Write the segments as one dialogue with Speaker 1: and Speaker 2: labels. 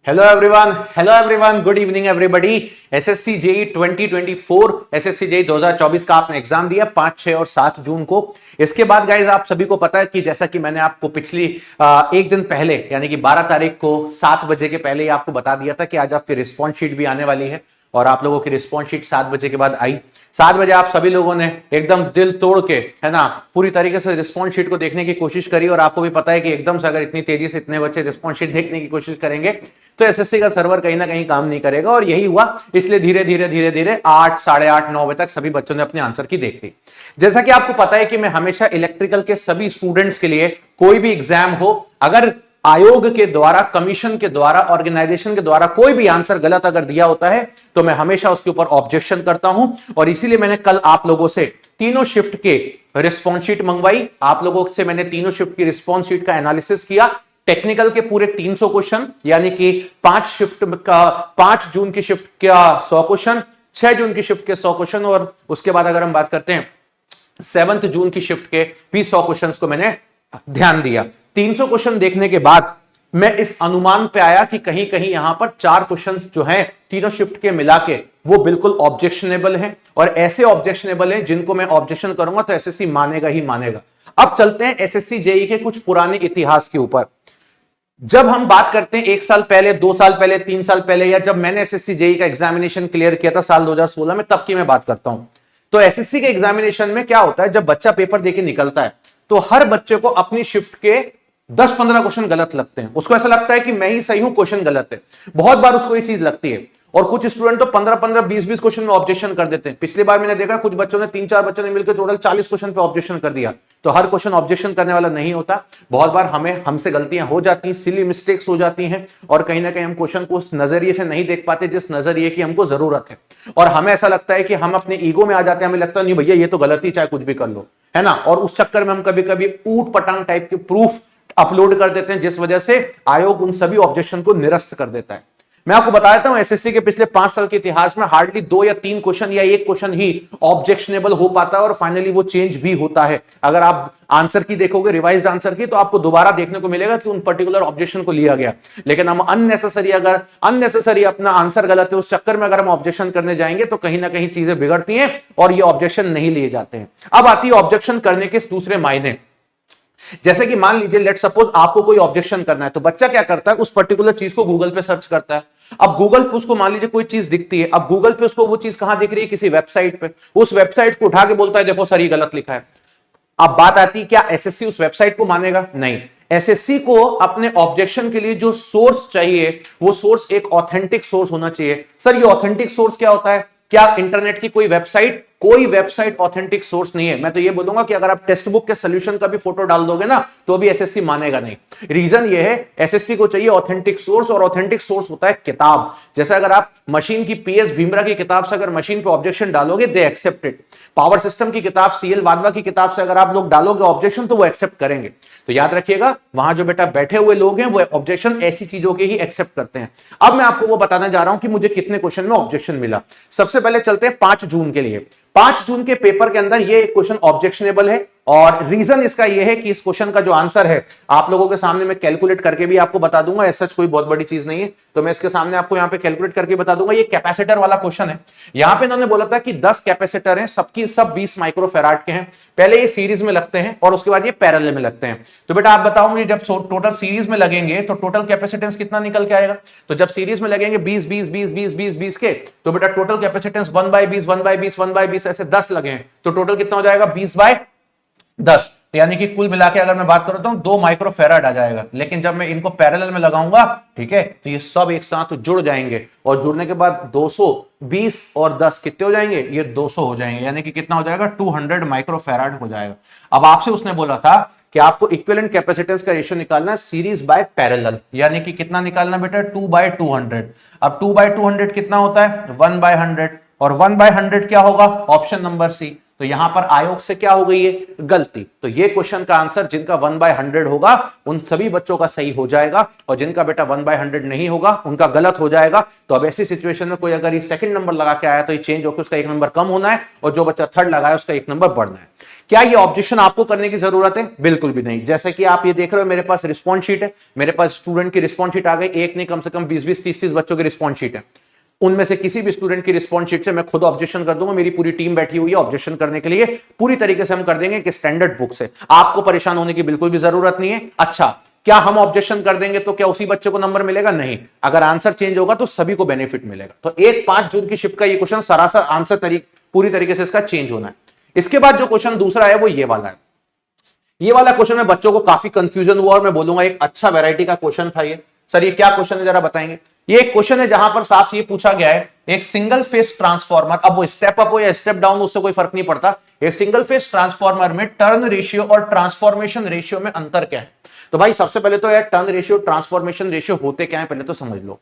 Speaker 1: Hello everyone, good evening everybody. SSC JE 2024 SSC JE 2024 का आपने exam दिया 5, 6 और 7 जून को। इसके बाद गाइज आप सभी को पता है कि जैसा कि मैंने आपको पिछली एक दिन पहले यानी कि 12 तारीख को 7 बजे के पहले ही आपको बता दिया था कि आज आपकी रिस्पॉन्स शीट भी आने वाली है और आप लोगों की रिस्पॉन्स शीट 7 बजे के बाद आई। 7 बजे आप सभी लोगों ने एकदम दिल तोड़ के, है ना, पूरी तरीके से रिस्पॉन्स शीट को देखने की कोशिश करी और आपको भी पता है कि एकदम से अगर इतनी तेजी से इतने बच्चे रिस्पॉन्स शीट देखने की कोशिश करेंगे तो एसएससी का सर्वर कहीं ना कहीं काम नहीं करेगा। और यही हुआ, इसलिए धीरे धीरे 8, साढ़े 8, 9 बजे तक सभी बच्चों ने अपने आंसर की देख ली। जैसा कि आपको पता है कि मैं हमेशा इलेक्ट्रिकल के सभी स्टूडेंट्स के लिए कोई भी एग्जाम हो, अगर आयोग के द्वारा, कमीशन के द्वारा, ऑर्गेनाइजेशन के द्वारा कोई भी आंसर गलत अगर दिया होता है तो मैं हमेशा उसके ऊपर ऑब्जेक्शन करता हूं। और इसीलिए मैंने कल आप लोगों से तीनों शिफ्ट के रिस्पॉन्स शीट मंगवाई। आप लोगों से मैंने तीनों शिफ्ट की रिस्पॉन्स शीट का एनालिसिस किया। टेक्निकल के पूरे 300 क्वेश्चन, यानी कि 5 जून की शिफ्ट का 100 क्वेश्चन, 6 जून की शिफ्ट के 100 क्वेश्चन और उसके बाद अगर हम बात करते हैं 7 जून की शिफ्ट के भी 100 क्वेश्चन को मैंने ध्यान दिया। 300 क्वेश्चन देखने के बाद मैं इस अनुमान पे आया कि कहीं कहीं यहां पर 4 क्वेश्चंस जो हैं तीनों शिफ्ट के मिला के वो बिल्कुल ऑब्जेक्शनेबल हैं और ऐसे ऑब्जेक्शनेबल हैं जिनको मैं ऑब्जेक्शन करूंगा तो एसएससी मानेगा ही मानेगा। अब चलते हैं एसएससी जेई के कुछ पुराने इतिहास के ऊपर। जब हम बात करते हैं 1 साल पहले, 2 साल पहले, 3 साल पहले, या जब मैंने एसएससी जेई का एग्जामिनेशन क्लियर किया था साल 2016 में, तब की मैं बात करता हूं, तो एसएससी के एग्जामिनेशन में क्या होता है, जब बच्चा पेपर देके निकलता है तो हर बच्चे को अपनी शिफ्ट के 10-15 क्वेश्चन गलत लगते हैं। उसको ऐसा लगता है कि मैं ही सही हूं, क्वेश्चन गलत है। बहुत बार उसको ये चीज लगती है और कुछ स्टूडेंट तो 15-15, 20-20 क्वेश्चन में ऑब्जेक्शन कर देते हैं। पिछली बार मैंने देखा कुछ बच्चों ने 3-4 बच्चों ने मिलकर टोटल 40 क्वेश्चन पे ऑब्जेक्शन कर दिया। तो हर क्वेश्चन ऑब्जेक्शन करने वाला नहीं होता। बहुत बार हमसे गलतियां हो जाती हैं, सिली मिस्टेक्स हो जाती हैं और कहीं ना कहीं हम क्वेश्चन को उस नजरिए से नहीं देख पाते जिस नजरिए की हमको जरूरत है। और हमें ऐसा लगता है कि हम अपने ईगो में आ जाते हैं, हमें लगता है नहीं भैया ये तो गलती, चाहे कुछ भी कर लो, है ना। और उस चक्कर में हम कभी कभी ऊट पटांग टाइप के प्रूफ अपलोड कर देते हैं जिस वजह से आयोग उन सभी ऑब्जेक्शन को निरस्त कर देता है। मैं आपको बता देता हूं एसएससी के पिछले 5 साल के इतिहास में हार्डली 2 या 3 क्वेश्चन या 1 क्वेश्चन ही ऑब्जेक्शनेबल हो पाता है और फाइनली वो चेंज भी होता है। अगर आप आंसर की देखोगे, रिवाइज्ड आंसर की, तो आपको दोबारा देखने को मिलेगा कि उन पर्टिकुलर ऑब्जेक्शन को लिया गया। लेकिन हम अननेसेसरी अपना आंसर गलत है उस चक्कर में अगर हम ऑब्जेक्शन करने जाएंगे तो कहीं ना कहीं चीजें बिगड़ती हैं और ये ऑब्जेक्शन नहीं लिए जाते हैं। अब आती है ऑब्जेक्शन करने के दूसरे मायने। जैसे कि मान लीजिए, लेट सपोज आपको कोई ऑब्जेक्शन करना है तो बच्चा क्या करता है, उस पर्टिकुलर चीज को गूगल पे सर्च करता है। अब गूगल पे उसको मान लीजिए कोई चीज दिखती है, अब गूगल पे उसको वो चीज कहां दिख रही है, किसी वेबसाइट पे। उस वेबसाइट को उठा के बोलता है देखो सर ये गलत लिखा है। अब बात आती है, क्या एसएससी उस वेबसाइट को मानेगा? नहीं। एसएससी को अपने ऑब्जेक्शन के लिए जो सोर्स चाहिए वो सोर्स एक ऑथेंटिक सोर्स होना चाहिए। सर ये ऑथेंटिक सोर्स क्या होता है? क्या इंटरनेट की कोई वेबसाइट ऑथेंटिक सोर्स नहीं है? मैं तो ये बोलूंगा कि अगर आप टेक्स्ट बुक के सोल्यूशन का भी फोटो डाल दोगे ना तो भी एसएससी मानेगा नहीं। रीजन ये है, एसएससी को चाहिए ऑथेंटिक सोर्स और ऑथेंटिक सोर्स होता है किताब। जैसे अगर आप मशीन की पीएस भीमरा की किताब से अगर मशीन पे ऑब्जेक्शन डालोगे, they accept it. Power system की किताब, सीएल वाधवा की किताब से अगर आप लोग डालोगे ऑब्जेक्शन तो वो एक्सेप्ट करेंगे। तो याद रखिएगा, वहां जो बेटा बैठे हुए लोग हैं वो ऑब्जेक्शन ऐसी चीजों के ही एक्सेप्ट करते हैं। अब मैं आपको वो बताने जा रहा हूं कि मुझे कितने क्वेश्चन में ऑब्जेक्शन मिला। सबसे पहले चलते हैं 5 जून के लिए। 5 जून के पेपर के अंदर ये क्वेश्चन ऑब्जेक्शनेबल है और रीजन इसका यह है कि इस क्वेश्चन का जो आंसर है आप लोगों के सामने मैं कैलकुलेट करके भी आपको बता दूंगा। ऐसा कोई बहुत बड़ी चीज नहीं है तो मैं इसके सामने आपको यहां पे कैलकुलेट करके बता दूंगा। ये कैपेसिटर वाला क्वेश्चन है। यहां पे इन्होंने बोला था कि 10 कैपेसिटर हैं, सबकी सब 20 माइक्रोफेराड के हैं। पहले ये सीरीज में लगते हैं और उसके बाद ये पैरेलल में लगते हैं। तो बेटा आप बताओ मुझे, जब टोटल सीरीज में लगेंगे तो टोटल कैपेसिटेंस कितना निकल के आएगा? तो जब सीरीज में लगेंगे 20 के, तो बेटा टोटल कैपेसिटेंस 1/20 ऐसे 10 लगे तो टोटल कितना हो जाएगा? 20/10। यानी कि कुल मिला के अगर मैं बात करता हूं 2 माइक्रोफेराड आ जाएगा। लेकिन जब मैं इनको पैरेलल में लगाऊंगा, ठीक है, तो ये सब एक साथ जुड़ जाएंगे और जुड़ने के बाद 220 और 10 कितने हो जाएंगे? ये 200 हो जाएंगे। यानी कि कितना हो जाएगा? 200 माइक्रोफेराड हो जाएगा। अब आपसे उसने बोला था कि आपको इक्विवेलेंट कैपेसिटेंस का रेशियो निकालना है सीरीज बाय पैरेलल, यानी कि कितना निकालना बेटा? 2/200। अब 2/200 कितना होता है? 1/100 और 1/100 क्या होगा? ऑप्शन नंबर सी तो यहां पर आयोग से क्या हो गई है, गलती। तो ये क्वेश्चन का आंसर जिनका 1/100 होगा उन सभी बच्चों का सही हो जाएगा, और जिनका बेटा 1/100 नहीं होगा उनका गलत हो जाएगा। तो अब ऐसी सिचुएशन में कोई अगर ये सेकंड नंबर लगा के आया तो ये चेंज होकर उसका 1 नंबर कम होना है, और जो बच्चा थर्ड लगाया उसका 1 नंबर बढ़ना है। क्या ये ऑब्जेक्शन आपको करने की जरूरत है? बिल्कुल भी नहीं। जैसे कि आप ये देख रहे हो, मेरे पास रिस्पॉन्स शीट है, मेरे पास स्टूडेंट की रिस्पॉन्स शीट आ गई, एक नहीं कम से कम 20-20, 30-30 बच्चों की रिस्पॉन्स शीट है। उनमें से किसी भी स्टूडेंट की रिस्पॉन्स शीट से मैं खुद ऑब्जेक्शन कर दूंगा, मेरी पूरी टीम बैठी हुई है ऑब्जेक्शन करने के लिए, पूरी तरीके से हम कर देंगे कि स्टैंडर्ड बुक से। आपको परेशान होने की बिल्कुल भी जरूरत नहीं है। अच्छा, क्या हम ऑब्जेक्शन कर देंगे तो क्या उसी बच्चे को नंबर मिलेगा? नहीं, अगर आंसर चेंज होगा तो सभी को बेनिफिट मिलेगा। तो 1-5 जून की शिफ्ट का ये क्वेश्चन सरासर आंसर पूरी तरीके से इसका चेंज होना है। इसके बाद जो क्वेश्चन दूसरा है वो ये वाला है। ये वाला क्वेश्चन में बच्चों को काफी कंफ्यूजन हुआ, और मैं बोलूंगा एक अच्छा वैरायटी का क्वेश्चन था ये। सर ये क्या क्वेश्चन है, जरा बताएंगे। ये एक क्वेश्चन है जहां पर साफ ये पूछा गया है, एक सिंगल फेस ट्रांसफॉर्मर, अब वो स्टेप अप हो या स्टेप डाउन उससे कोई फर्क नहीं पड़ता, एक सिंगल फेस ट्रांसफॉर्मर में टर्न रेशियो और ट्रांसफॉर्मेशन रेशियो में अंतर क्या है। तो भाई सबसे पहले तो यार टर्न रेशियो ट्रांसफॉर्मेशन रेशियो होते क्या है पहले तो समझ लो।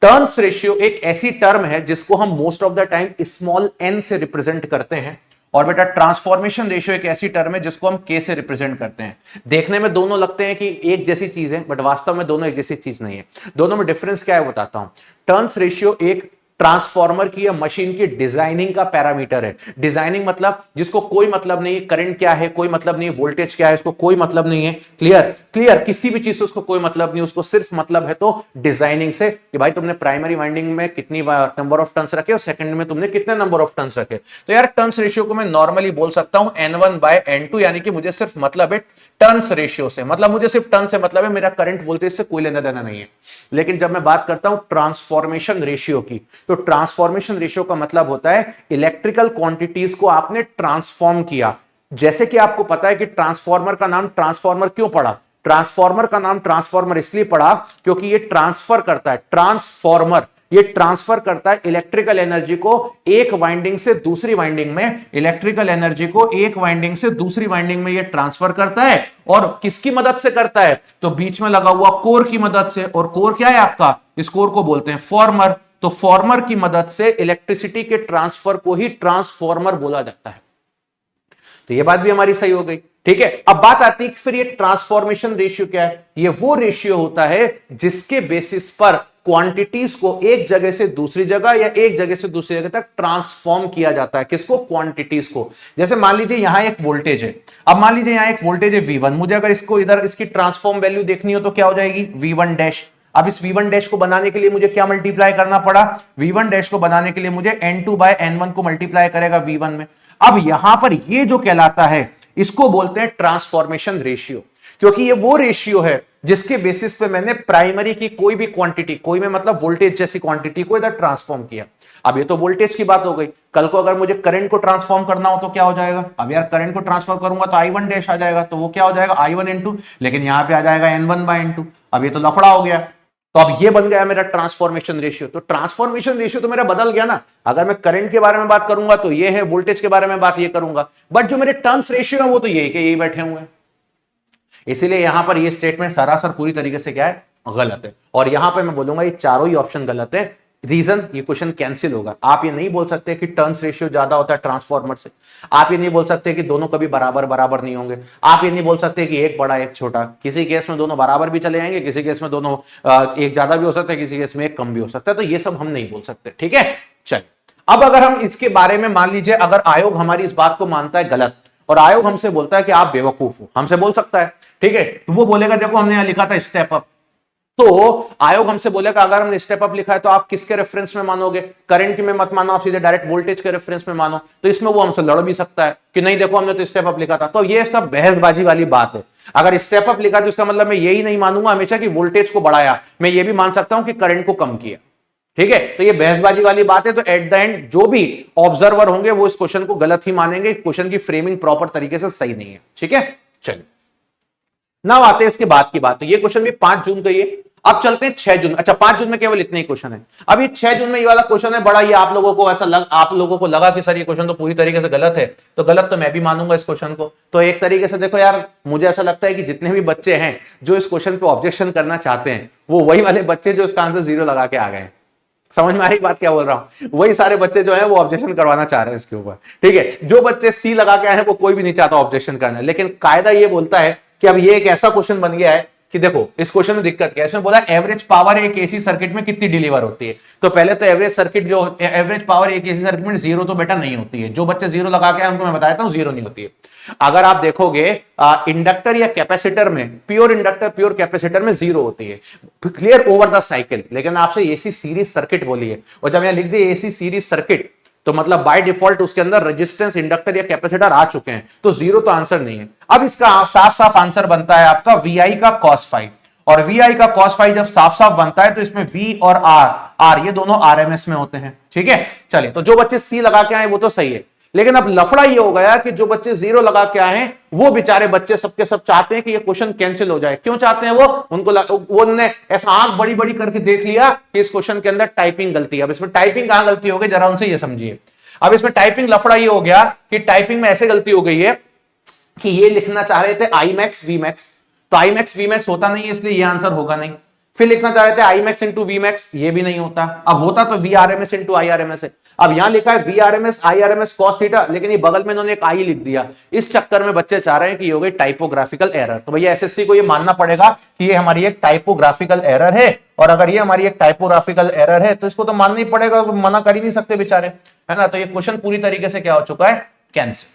Speaker 1: टर्न्स रेशियो एक ऐसी टर्म है जिसको हम most of the time small n से रिप्रेजेंट करते हैं, और बेटा ट्रांसफॉर्मेशन रेशियो एक ऐसी टर्म है जिसको हम k से रिप्रेजेंट करते हैं। देखने में दोनों लगते हैं कि एक जैसी चीज है, बट वास्तव में दोनों एक जैसी चीज नहीं है। दोनों में डिफरेंस क्या है बताता हूं। टर्न्स रेशियो एक ट्रांसफॉर्मर की या मशीन की डिजाइनिंग का पैरामीटर है। डिजाइनिंग मतलब जिसको कोई मतलब नहीं है करंट क्या है, कोई मतलब नहीं है वोल्टेज क्या है, इसको कोई मतलब नहीं है। क्लियर क्लियर, किसी भी चीज से उसको कोई मतलब नहीं, उसको सिर्फ मतलब है तो डिजाइनिंग से कि भाई तुमने प्राइमरी वाइंडिंग में कितनी नंबर ऑफ टर्न्स रखे और सेकंड में तुमने कितने नंबर ऑफ टर्न्स रखे। तो यार टर्न्स रेशियो को मैं नॉर्मली बोल सकता हूं N1/N2, यानी कि मुझे सिर्फ मतलब है टर्न्स रेशियो से, मतलब मुझे सिर्फ टर्न से मतलब है, मेरा करंट वोल्टेज से कोई लेना देना नहीं है। लेकिन जब मैं बात करता हूं ट्रांसफॉर्मेशन रेशियो की, तो ट्रांसफॉर्मेशन रेशियो का मतलब होता है इलेक्ट्रिकल क्वांटिटीज को आपने ट्रांसफॉर्म किया। जैसे कि आपको पता है कि ट्रांसफॉर्मर का नाम ट्रांसफॉर्मर क्यों पड़ा? ट्रांसफॉर्मर का नाम ट्रांसफॉर्मर इसलिए पड़ा क्योंकि ये ट्रांसफर करता है, ट्रांसफॉर्मर ये ट्रांसफर करता है इलेक्ट्रिकल एनर्जी को एक वाइंडिंग से दूसरी वाइंडिंग में, इलेक्ट्रिकल एनर्जी को एक वाइंडिंग से दूसरी वाइंडिंग में ये ट्रांसफर करता है। और किसकी मदद से करता है? तो बीच में लगा हुआ कोर की मदद से। और कोर क्या है आपका? इस कोर को बोलते हैं फॉर्मर। तो फॉर्मर की मदद से इलेक्ट्रिसिटी के ट्रांसफर को ही ट्रांसफॉर्मर बोला जाता है। तो ये बात भी हमारी सही हो गई। ठीक है, अब बात आती है कि फिर ये ट्रांसफॉर्मेशन रेशियो क्या है? ये वो रेशियो होता है जिसके बेसिस पर क्वांटिटीज को एक जगह से दूसरी जगह या एक जगह से दूसरी जगह तक ट्रांसफॉर्म किया जाता है। किसको? क्वांटिटीज को। जैसे मान लीजिए यहां एक वोल्टेज है, अब मान लीजिए यहां एक वोल्टेज है V1, मुझे अगर इसको इधर इसकी ट्रांसफॉर्म वैल्यू देखनी हो तो क्या हो जाएगी? V1 dash. अब इस V1 डैश को बनाने के लिए मुझे क्या मल्टीप्लाई करना पड़ा? V1 डैश को बनाने के लिए मुझे N2/N1 को मल्टीप्लाई करेगा V1 में। अब यहां पर ये जो कहलाता है इसको बोलते हैं ट्रांसफॉर्मेशन रेशियो, क्योंकि ये वो रेशियो है जिसके बेसिस पे मैंने प्राइमरी की कोई भी क्वांटिटी, कोई में मतलब वोल्टेज जैसी क्वांटिटी को इधर ट्रांसफॉर्म किया। अब ये तो वोल्टेज की बात हो गई, कल को अगर मुझे करंट को ट्रांसफॉर्म करना हो तो क्या हो जाएगा? अब यार करंट को ट्रांसफॉर्म करूंगा तो I1 डैश आ जाएगा, तो वो क्या हो जाएगा? I1 N2, लेकिन यहां पे आ जाएगा N1/N2। अब ये तो लफड़ा हो गया। तो अब ये बन गया मेरा ट्रांसफॉर्मेशन रेशियो। तो ट्रांसफॉर्मेशन रेशियो तो मेरा बदल गया ना। अगर मैं करंट के बारे में बात करूंगा तो ये है, वोल्टेज के बारे में बात ये करूंगा, बट जो मेरे टर्न्स रेशियो है वो तो यही के यही बैठे हुए हैं। इसीलिए यहां पर ये स्टेटमेंट सरासर पूरी तरीके से क्या है? गलत है। और यहां पर मैं बोलूंगा ये चारों ही ऑप्शन गलत है। रीजन, ये क्वेश्चन कैंसिल होगा। आप ये नहीं बोल सकते कि टर्न्स रेशियो ज्यादा होता है ट्रांसफॉर्मर से। आप ये नहीं बोल सकते कि दोनों कभी बराबर बराबर नहीं होंगे। आप ये नहीं बोल सकते कि एक बड़ा एक छोटा। किसी केस में दोनों बराबर भी चले जाएंगे, किसी केस में दोनों एक ज्यादा भी हो सकता है, किसी केस में एक कम भी हो सकता है। तो ये सब हम नहीं बोल सकते। ठीक है, चलिए अब अगर हम इसके बारे में मान लीजिए अगर आयोग हमारी इस बात को मानता है गलत और आयोग हमसे बोलता है कि आप बेवकूफ हो, हमसे बोल सकता है, ठीक है, तो वो बोलेगा देखो हमने यहां लिखा था स्टेप अप, तो आयोग हमसे बोलेगा अगर हमने स्टेप अप लिखा है तो आप किसके रेफरेंस में मानोगे? करंट में मत मानो, आप सीधे डायरेक्ट वोल्टेज के रेफरेंस में मानो। तो इसमें वो हमसे लड़ भी सकता है कि नहीं देखो हमने तो स्टेप अप लिखा था। तो ये सब बहसबाजी वाली बात है। अगर स्टेप अप लिखा तो इसका मतलब मैं यही नहीं मानूंगा हमेशा कि वोल्टेज को बढ़ाया, मैं ये भी मान सकता हूं कि करंट को कम किया। ठीक है, तो ये बहसबाजी वाली बात है। तो एट द एंड जो भी ऑब्जर्वर होंगे वो इस क्वेश्चन को गलत ही मानेंगे। क्वेश्चन की फ्रेमिंग प्रॉपर तरीके से सही नहीं है। ठीक है, चलिए नाउ आते हैं इसके बाद की बात। ये क्वेश्चन भी 5 जून का ही है। अब चलते हैं 6 जून। अच्छा 5 जून में केवल इतने ही क्वेश्चन है। अब ये 6 जून में ये वाला क्वेश्चन है बड़ा, ये आप लोगों को ऐसा आप लोगों को लगा कि सर ये क्वेश्चन तो पूरी तरीके से गलत है, तो गलत तो मैं भी मानूंगा इस क्वेश्चन को। तो एक तरीके से देखो यार, मुझे ऐसा लगता है कि जितने भी बच्चे हैं जो इस क्वेश्चन पे ऑब्जेक्शन करना चाहते हैं वो वही वाले बच्चे जो इसका आंसर 0 लगा के आ गए। समझ में आ रही बात क्या बोल रहा हूं? वही सारे बच्चे जो है वो ऑब्जेक्शन करवाना चाह रहे हैं इसके ऊपर, ठीक है। जो बच्चे सी लगा के आए हैं वो कोई भी नहीं चाहता ऑब्जेक्शन करना, लेकिन कायदा ये बोलता है कि अब ये एक ऐसा क्वेश्चन बन गया है कि देखो इस क्वेश्चन में दिक्कत क्या है, इसमें बोला एवरेज पावर एक एसी सर्किट में कितनी डिलीवर होती है। तो पहले तो एवरेज पावर एक एसी सर्किट में जीरो तो बेटा नहीं होती है। जो बच्चे जीरो लगा के आए उनको मैं बताया था जीरो नहीं होती है। अगर आप देखोगे इंडक्टर या कैपेसिटर में, प्योर इंडक्टर प्योर कैपेसिटर में जीरो होती है, क्लियर ओवर द साइकिल। लेकिन आपसे एसी सीरीज सर्किट बोली है, और जब यहां लिख दिए एसी सीरीज सर्किट तो मतलब बाय डिफॉल्ट उसके अंदर रेजिस्टेंस इंडक्टर या कैपेसिटर आ चुके हैं, तो जीरो तो आंसर नहीं है। अब इसका साफ साफ आंसर बनता है आपका वी का कॉस फाई, और वी का कॉस फाई जब साफ साफ बनता है तो इसमें वी और आर ये दोनों आरएमएस में होते हैं, ठीक है। चलिए, तो जो बच्चे सी लगा के आए वो तो सही है, लेकिन अब लफड़ा ये हो गया कि जो बच्चे जीरो लगा के आए हैं वो बेचारे बच्चे सबके सब चाहते हैं कि ये क्वेश्चन कैंसिल हो जाए। क्यों चाहते हैं वो? उन्होंने ऐसा आंख बड़ी बड़ी करके देख लिया कि इस क्वेश्चन के अंदर टाइपिंग गलती है। अब इसमें टाइपिंग कहां गलती हो गई, जरा उनसे ये समझिए। अब इसमें टाइपिंग लफड़ा ये हो गया कि टाइपिंग में ऐसे गलती हो गई है कि ये लिखना चाह रहे थे आई मैक्स वी मैक्स, तो आई मैक्स वी मैक्स होता नहीं है, इसलिए ये आंसर होगा नहीं। फिर लिखना चाह रहे थे I max into V max, ये भी नहीं होता। अब होता तो V R M S into I R M S है। अब यहां लिखा है V R M S I R M S cos theta, लेकिन ये बगल में इन्होंने एक आई लिख दिया। इस चक्कर में बच्चे चाह रहे हैं कि ये हो गई टाइपोग्राफिकल एरर। तो भैया एसएससी को ये मानना पड़ेगा कि ये हमारी एक टाइपोग्राफिकल एरर है, और अगर ये हमारी एक टाइपोग्राफिकल एरर है तो इसको तो मानना ही पड़ेगा, तो मना कर ही नहीं सकते बेचारे, है ना। तो ये क्वेश्चन पूरी तरीके से क्या हो चुका है, कैंसिल।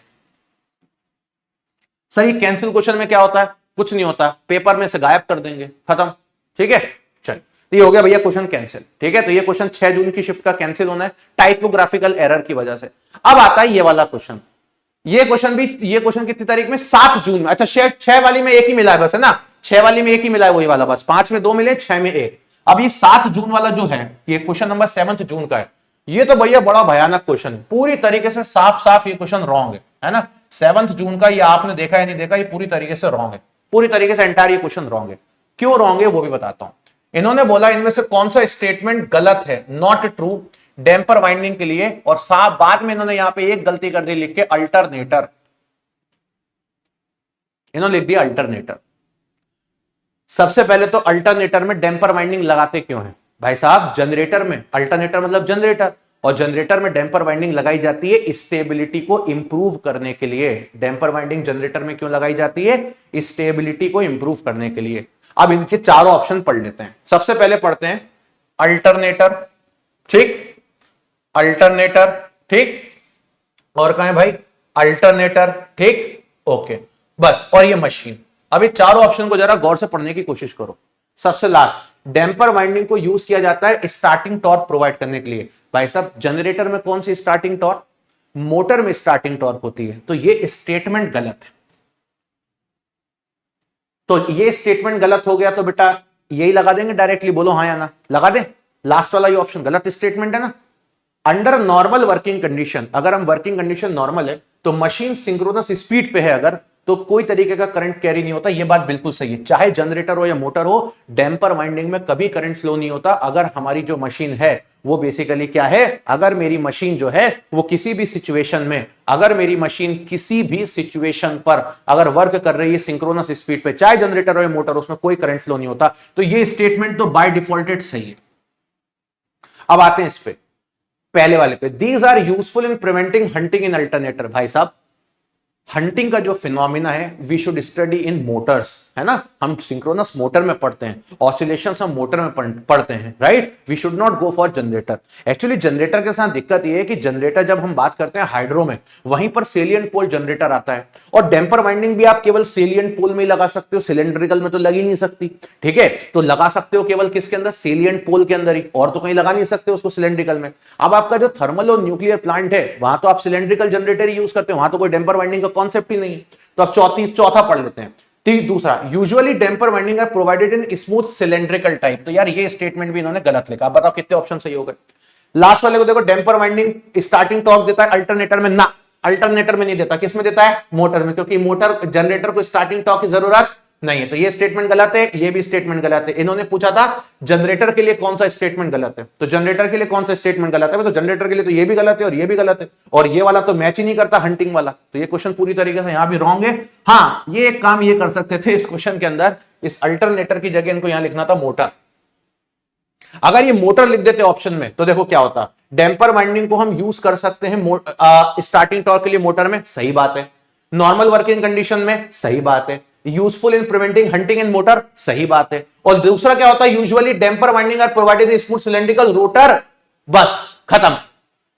Speaker 1: सर ये कैंसिल क्वेश्चन में क्या होता है? कुछ नहीं होता, पेपर में से गायब कर देंगे, खत्म, ठीक है। चल, तो ये हो गया भैया क्वेश्चन कैंसिल, ठीक है। तो ये क्वेश्चन 6 जून की शिफ्ट का कैंसिल होना है टाइपोग्राफिकल एरर की वजह से। अब आता है ये वाला क्वेश्चन। ये क्वेश्चन कितनी तारीख में? 7 जून में। अच्छा, 6 वाली में एक ही मिला है बस, है ना। 6 वाली में एक ही मिला है, वही वाला बस। 5 में 2 मिले, 6 में 1। अब ये 7 जून वाला जो है, ये क्वेश्चन नंबर 7 जून का है। ये तो भैया बड़ा भयानक क्वेश्चन है, पूरी तरीके से साफ साफ ये क्वेश्चन रॉन्ग है ना। 7 जून का ये आपने देखा या नहीं देखा, ये पूरी तरीके से रॉन्ग है, पूरी तरीके से एंटायर ये क्वेश्चन रॉन्ग है। क्यों रॉन्ग है वो भी बताता हूं। इन्होंने बोला इनमें से कौन सा स्टेटमेंट गलत है, नॉट ट्रू डैम्पर वाइंडिंग के लिए, और साफ बाद में इन्होंने यहां पे एक गलती कर दी, लिख के अल्टरनेटर। इन्होंने लिख दिया अल्टरनेटर। सबसे पहले तो अल्टरनेटर में डैम्पर वाइंडिंग लगाते क्यों है भाई साहब? जनरेटर में, अल्टरनेटर मतलब जनरेटर, और जनरेटर में डैम्पर वाइंडिंग लगाई जाती है स्टेबिलिटी को इंप्रूव करने के लिए। डैम्पर वाइंडिंग जनरेटर में क्यों लगाई जाती है? स्टेबिलिटी को इंप्रूव करने के लिए। अब इनके चारों ऑप्शन पढ़ लेते हैं। सबसे पहले पढ़ते हैं अल्टरनेटर, ठीक, अल्टरनेटर, ठीक, और कहां है भाई? अल्टरनेटर, ठीक, ओके, बस। और ये मशीन। अब ये चारों ऑप्शन को जरा गौर से पढ़ने की कोशिश करो। सबसे लास्ट, डैम्पर वाइंडिंग को यूज किया जाता है स्टार्टिंग टॉर्क प्रोवाइड करने के लिए। भाई साहब, जनरेटर में कौन सी स्टार्टिंग टॉर्क? मोटर में स्टार्टिंग टॉर्क होती है। तो ये स्टेटमेंट गलत है। तो ये स्टेटमेंट गलत हो गया तो बेटा यही लगा देंगे डायरेक्टली, बोलो हाँ या ना, लगा दें। लास्ट वाला ये ऑप्शन गलत स्टेटमेंट है ना। अंडर नॉर्मल वर्किंग कंडीशन, अगर हम वर्किंग कंडीशन नॉर्मल है तो मशीन सिंक्रोनस स्पीड पे है अगर, तो कोई तरीके का करंट कैरी नहीं होता। ये बात बिल्कुल सही है। चाहे जनरेटर हो या मोटर हो, डैम्पर वाइंडिंग में कभी करंट फ्लो नहीं होता अगर हमारी जो मशीन है वो बेसिकली क्या है, अगर मेरी मशीन जो है वो किसी भी सिचुएशन में, अगर मेरी मशीन किसी भी सिचुएशन पर अगर वर्क कर रही है सिंक्रोनस स्पीड पे, चाहे जनरेटर हो या मोटर, उसमें कोई करंट फ्लो नहीं होता। तो ये स्टेटमेंट तो बाय डिफॉल्टेड सही है। अब आते हैं इस पे, पहले वाले पे, these are useful in preventing hunting in alternator. भाई साहब, हंटिंग का जो फिनोमिना है we should study in motors, है ना। हम सिंक्रोनस मोटर में पढ़ते हैं, ऑसिलेशंस हम मोटर में पढ़ते हैं, right. We should not go for generator. Actually generator के साथ दिक्कत ये है कि जनरेटर जब हम बात करते हैं हाइड्रो में, वहीं पर सेलिएंट पोल जनरेटर आता है, और डैम्पर वाइंडिंग भी आप केवल सेलिएंट पोल में ही लगा सकते हो, सिलेंड्रिकल में तो लगी नहीं सकती, ठीक है। तो लगा सकते हो केवल किसके अंदर? सेलिएंट पोल के अंदर ही, और तो कहीं लगा नहीं सकते उसको सिलेंड्रिकल में। अब आपका जो थर्मल और न्यूक्लियर प्लांट है वहां तो आप सिलेंड्रिकल जनरेटर ही यूज करते हो, वहां तो कोई डैम्पर वाइंडिंग का कॉन्सेप्ट ही नहीं है। तो अब चौथा पढ़ लेते हैं। दूसरा, usually damper winding are provided in smooth cylindrical type. तो यार ये स्टेटमेंट भी इन्होंने गलत लिखा। बताओ कितने ऑप्शन सही हो गए? लास्ट वाले को देखो, डैम्पर वाइंडिंग स्टार्टिंग टॉर्क देता है अल्टरनेटर में, ना, अल्टरनेटर में नहीं देता। किस में देता है? मोटर में, क्योंकि मोटर जनरेटर को स्टार्टिंग टॉर्क की जरूरत नहीं है। तो ये स्टेटमेंट गलत है, ये भी स्टेटमेंट गलत है। इन्होंने पूछा था जनरेटर के लिए कौन सा स्टेटमेंट गलत है, तो जनरेटर के लिए कौन सा स्टेटमेंट गलत है, तो जनरेटर के लिए तो ये भी गलत है और ये भी गलत है, और ये वाला तो मैच ही नहीं करता हंटिंग वाला। तो ये क्वेश्चन पूरी तरीके से यहां भी रॉन्ग है। हाँ, ये एक काम ये कर सकते थे इस क्वेश्चन के अंदर, इस अल्टरनेटर की जगह इनको यहां लिखना था मोटर, अगर ये मोटर लिख देते ऑप्शन में तो देखो क्या होता, डैम्पर वाइंडिंग को हम यूज कर सकते हैं स्टार्टिंग टॉर्क के लिए मोटर में, सही बात है। नॉर्मल वर्किंग कंडीशन में, सही बात है। Useful in preventing hunting in motor, सही बात है। और दूसरा क्या होता है, usually damper winding are provided smooth cylindrical rotor, बस खत्म।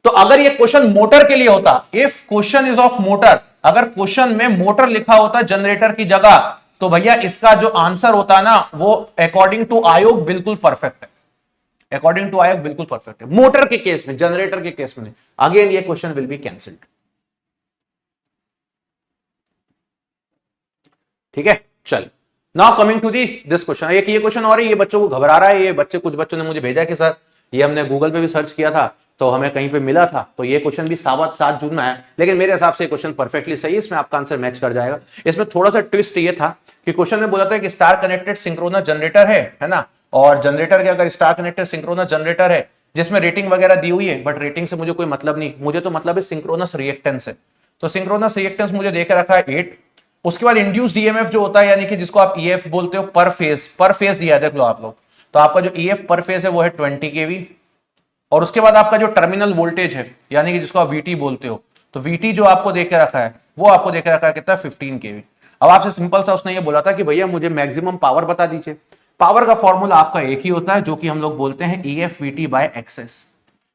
Speaker 1: तो अगर ये क्वेश्चन मोटर के लिए होता, if question is of motor, अगर क्वेश्चन में मोटर लिखा होता जनरेटर की जगह, तो भैया इसका जो आंसर होता है ना वो अकॉर्डिंग टू आयोग बिल्कुल परफेक्ट है, अकॉर्डिंग टू आयोग बिल्कुल परफेक्ट है। मोटर के केस में, जनरेटर के केस में नहीं। अगेन ये क्वेश्चन विल बी कैंसिल्ड। ठीक है, चल now coming to this question. ये क्वेश्चन और है, ये बच्चों को घबरा रहा है। ये बच्चे, कुछ बच्चों ने मुझे भेजा कि सर ये हमने गूगल पे भी सर्च किया था तो हमें कहीं पे मिला था, तो ये क्वेश्चन भी 7 जून में आया, लेकिन मेरे हिसाब से क्वेश्चन परफेक्टली सही है, इसमें आपका आंसर मैच कर जाएगा। इसमें थोड़ा सा ट्विस्ट ये था कि क्वेश्चन में बोला था कि स्टार कनेक्टेड सिंक्रोनस जनरेटर है ना, और जनरेटर के अगर स्टार कनेक्टेड सिंक्रोनस जनरेटर है जिसमें रेटिंग वगैरह दी हुई है, बट रेटिंग से मुझे कोई मतलब नहीं, मुझे तो मतलब है सिंक्रोनस रिएक्टेंस है। तो सिंक्रोनस रिएक्टेंस मुझे देकर रखा है 8। उसके बाद इंड्यूस्ड ईएमएफ जो होता है, यानी कि जिसको आप ईएफ बोलते हो, पर फेज दिया है, देख लो आप लोग। तो आपका जो ईएफ पर फेज है वो है 20 केवी, और उसके बाद आपका जो टर्मिनल वोल्टेज है, यानी कि जिसको आप वीटी बोलते हो, तो वीटी जो आपको देके रखा है वो आपको देके रखा है कितना, 15 केवी। अब आपसे सिंपल सा उसने ये बोला था कि भैया मुझे मैक्सिमम पावर बता दीजिए। पावर का फॉर्मूला आपका एक ही होता है, जो कि हम लोग बोलते हैं EF VT bye access.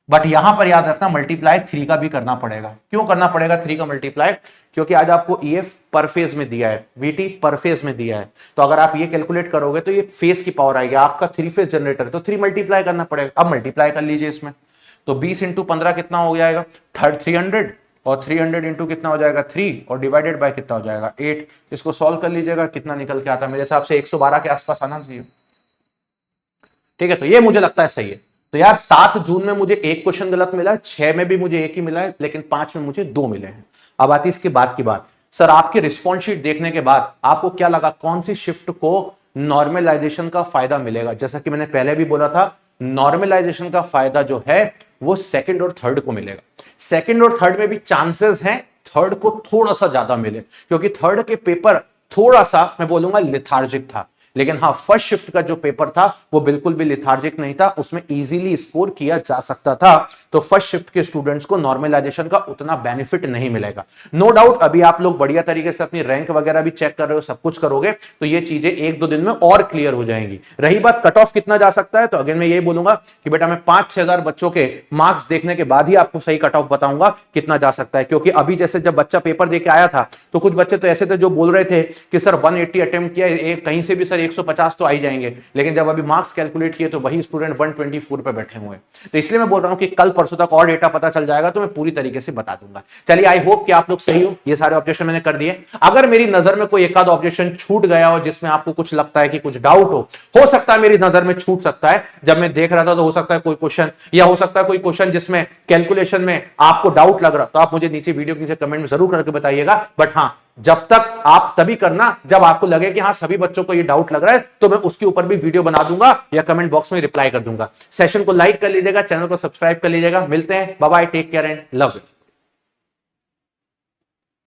Speaker 1: But यहां पर याद रखना मल्टीप्लाई 3 का भी करना पड़ेगा। क्यों करना पड़ेगा 3 का मल्टीप्लाई? क्योंकि आज आपको EF पर फेज में दिया है, VT पर फेज में दिया है, तो अगर आप ये कैलकुलेट करोगे तो ये फेज की पावर आएगी। आपका 3 फेज जनरेटर, तो 3 मल्टीप्लाई करना पड़ेगा। अब मल्टीप्लाई कर लीजिए इसमें, तो 20 इंटू 15 कितना हो जाएगा, 300, और 300 इंटू कितना हो जाएगा 3, और डिवाइडेड बाय कितना हो जाएगा 8। इसको सॉल्व कर लीजिएगा, कितना निकल के आता है, मेरे हिसाब से 112 के आसपास आना चाहिए। ठीक है, तो ये मुझे लगता है सही है। तो यार 7 जून में मुझे एक क्वेश्चन गलत मिला है, 6 में भी मुझे एक ही मिला है, लेकिन 5 में मुझे 2 मिले हैं। अब आती इसके बाद की बात, सर आपकी रिस्पॉन्स शीट देखने के बाद आपको क्या लगा, कौन सी शिफ्ट को नॉर्मलाइजेशन का फायदा मिलेगा? जैसा कि मैंने पहले भी बोला था, नॉर्मलाइजेशन का फायदा जो है वो सेकंड और थर्ड को मिलेगा। सेकंड और थर्ड में भी चांसेस हैं थर्ड को थोड़ा सा ज्यादा मिले, क्योंकि थर्ड के पेपर थोड़ा सा मैं बोलूंगा लिथार्जिक था। लेकिन हाँ, फर्स्ट शिफ्ट का जो पेपर था वो बिल्कुल भी लिथार्जिक नहीं था, उसमें इजीली स्कोर किया जा सकता था। तो फर्स्ट शिफ्ट के स्टूडेंट्स को नॉर्मलाइजेशन का उतना बेनिफिट नहीं मिलेगा। नो डाउट अभी आप लोग बढ़िया तरीके से अपनी रैंक वगैरह भी चेक कर रहे हो, सब कुछ करोगे तो ये चीजें 1-2 दिन में और क्लियर हो जाएंगी। रही बात कट ऑफ कितना जा सकता है, तो अगेन मैं यही बोलूंगा कि बेटा मैं 5-6 हजार बच्चों के मार्क्स देखने के बाद ही आपको सही कट ऑफ बताऊंगा कितना जा सकता है। क्योंकि अभी जैसे जब बच्चा पेपर देके आया था तो कुछ बच्चे तो ऐसे थे जो बोल रहे थे कि सर 180 अटेम्प्ट किया, कहीं से भी सर 150 तो आ ही जाएंगे, लेकिन जब अभी मार्क्स कैलकुलेट किए तो वही स्टूडेंट 124 पे बैठे हुए। तो इसलिए मैं बोल रहा हूं कि कल परसों तक और डेटा पता चल जाएगा तो मैं पूरी तरीके से बता दूंगा। चलिए, आई होप कि आप लोग सही हो। ये सारे ऑब्जेक्शन मैंने कर दिए। अगर मेरी नजर में कोई एक आध ऑब्जेक्शन छूट गया हो जिसमें आपको कुछ लगता है कि कुछ डाउट हो सकता है मेरी नजर में छूट सकता है। जब मैं देख रहा था तो हो सकता है कोई क्वेश्चन, या हो सकता है कोई क्वेश्चन जिसमें कैलकुलेशन में आपको डाउट लग रहा, तो आप मुझे नीचे वीडियो के नीचे कमेंट में जरूर करके बताइएगा। बट हाँ, जब तक आप तभी करना जब आपको लगे कि हाँ सभी बच्चों को ये डाउट लग रहा है, तो मैं उसके ऊपर भी वीडियो बना दूंगा या कमेंट बॉक्स में रिप्लाई कर दूंगा। सेशन को लाइक कर लीजिएगा, चैनल को सब्सक्राइब कर लीजिएगा। मिलते हैं, bye bye, take care and love you.